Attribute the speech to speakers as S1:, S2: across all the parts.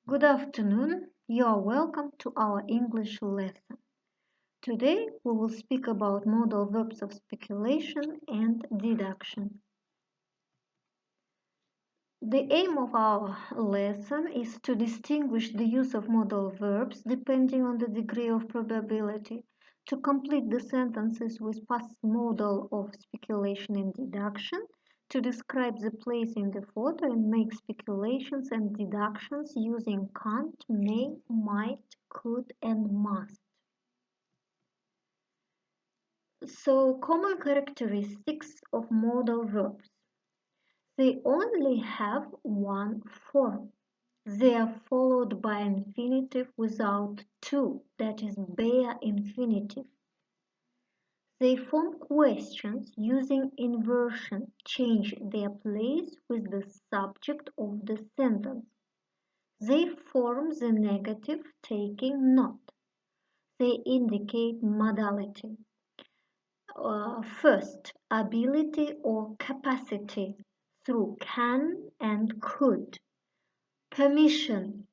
S1: Good afternoon. You are welcome to our English lesson. Today we will speak about modal verbs of speculation and deduction. The aim of our lesson is to distinguish the use of modal verbs depending on the degree of probability, to complete the sentences with past modal of speculation and deduction, to describe the place in the photo and make speculations and deductions using can't, may, might, could, and must. So, common characteristics of modal verbs. They only have one form. They are followed by an infinitive without two, that is, bare infinitive. They form questions using inversion, change their place with the subject of the sentence. They form the negative taking not. They indicate modality. First, ability or capacity through can and could. Permission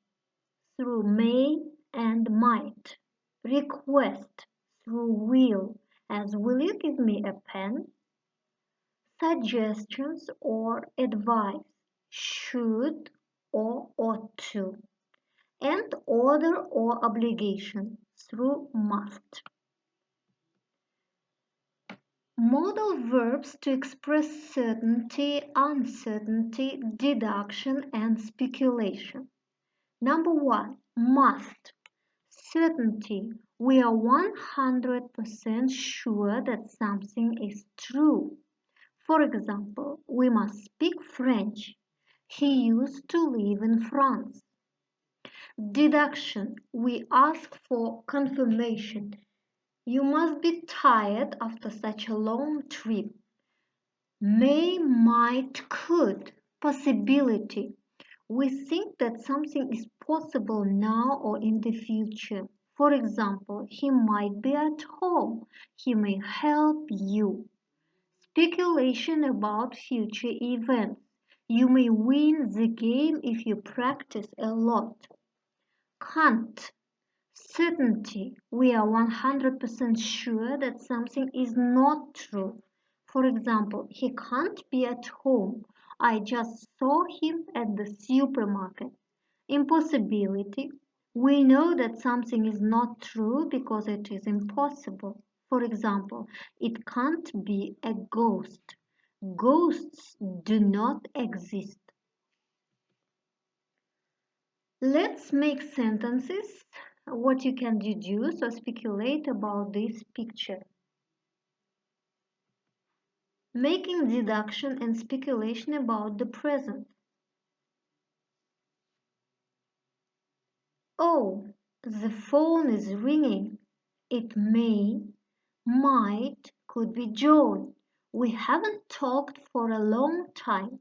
S1: through may and might. Request through will, as will you give me a pen? Suggestions or advice, should or ought to. And order or obligation through must. Modal verbs to express certainty, uncertainty, deduction, and speculation. Number 1. Must. Certainty. We are 100% sure that something is true. For example, we must speak French. He used to live in France. Deduction. We ask for confirmation. You must be tired after such a long trip. May, might, could. Possibility. We think that something is possible now or in the future. For example, he might be at home. He may help you. Speculation about future events. You may win the game if you practice a lot. Can't. Certainty. We are 100% sure that something is not true. For example, he can't be at home. I just saw him at the supermarket. Impossibility. We know that something is not true because it is impossible. For example, it can't be a ghost. Ghosts do not exist. Let's make sentences. What you can deduce or speculate about this picture. Making deduction and speculation about the present. Oh, the phone is ringing. It may, might, could be John. We haven't talked for a long time.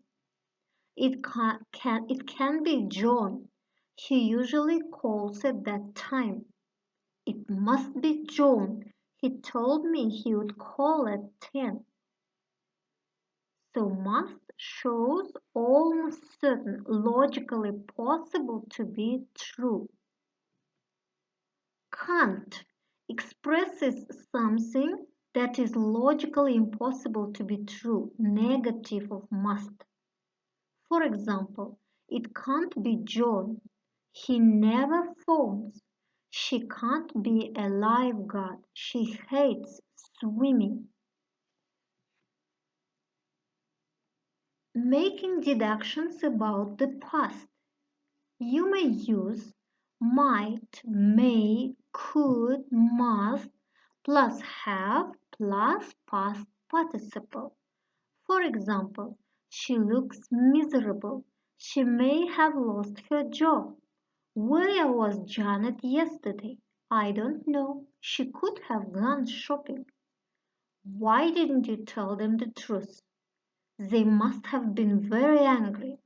S1: It can be John. He usually calls at that time. It must be John. He told me he would call at 10. So must shows almost certain, logically possible to be true. Can't expresses something that is logically impossible to be true, negative of must. For example, it can't be John. He never phones. She can't be a lifeguard. She hates swimming. Making deductions about the past. You may use might, may, could, must, plus have, plus past participle. For example, she looks miserable. She may have lost her job. Where was Janet yesterday? I don't know. She could have gone shopping. Why didn't you tell them the truth? They must have been very angry.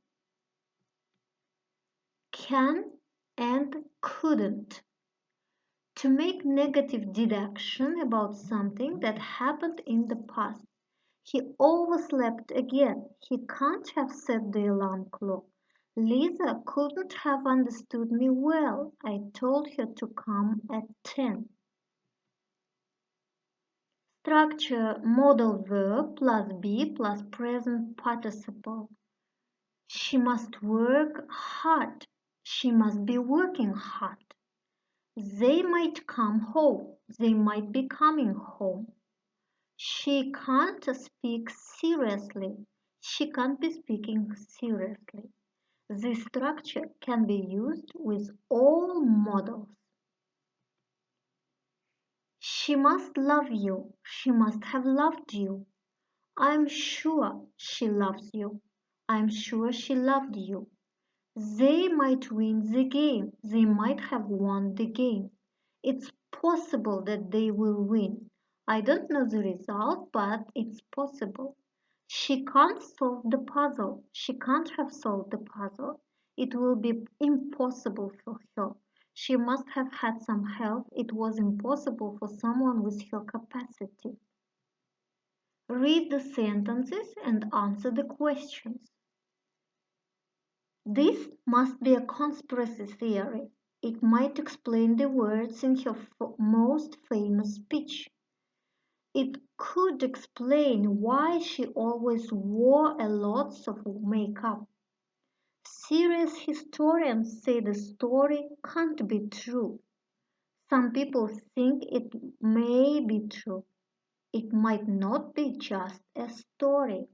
S1: Can and couldn't. To make negative deduction about something that happened in the past. He overslept again. He can't have set the alarm clock. Lisa couldn't have understood me well. I told her to come at 10. Structure modal verb plus be plus present participle. She must work hard. She must be working hard. They might come home. They might be coming home. She can't speak seriously. She can't be speaking seriously. This structure can be used with all modals. She must love you. She must have loved you. I'm sure she loves you. I'm sure she loved you. They might win the game. They might have won the game. It's possible that they will win. I don't know the result, but it's possible. She can't solve the puzzle. She can't have solved the puzzle. It will be impossible for her. She must have had some help. It was impossible for someone with her capacity. Read the sentences and answer the questions. This must be a conspiracy theory. It might explain the words in her most famous speech. It could explain why she always wore a lot of makeup. Serious historians say the story can't be true. Some people think it may be true. It might not be just a story.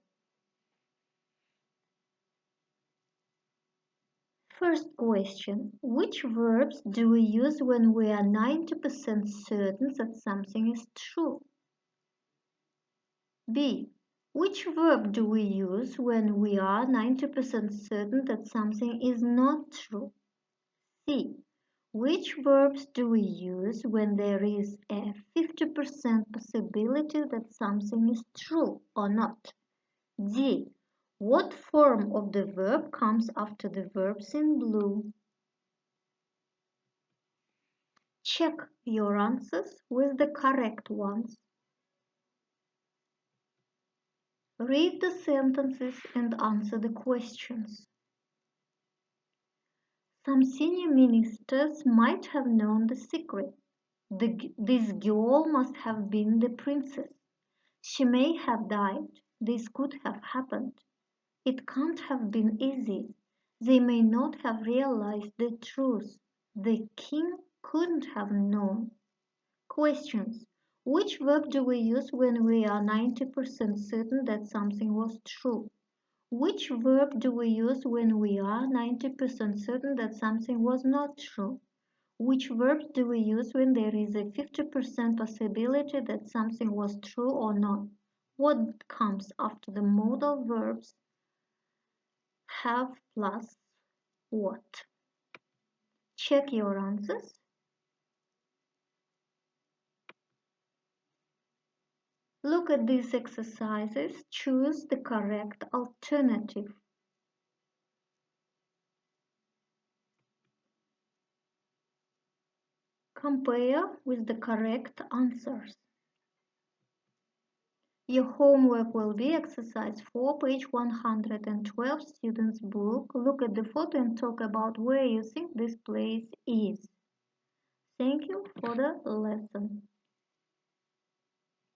S1: First question. Which verbs do we use when we are 90% certain that something is true? B. Which verb do we use when we are 90% certain that something is not true? C. Which verbs do we use when there is a 50% possibility that something is true or not? D. What form of the verb comes after the verbs in blue? Check your answers with the correct ones. Read the sentences and answer the questions. Some senior ministers might have known the secret. This girl must have been the princess. She may have died. This could have happened. It can't have been easy. They may not have realized the truth. The king couldn't have known. Questions. Which verb do we use when we are 90% certain that something was true? Which verb do we use when we are 90% certain that something was not true? Which verbs do we use when there is a 50% possibility that something was true or not? What comes after the modal verbs have plus what? Check your answers. Look at these exercises. Choose the correct alternative. Compare with the correct answers. Your homework will be exercise 4, page 112, student's book. Look at the photo and talk about where you think this place is. Thank you for the lesson.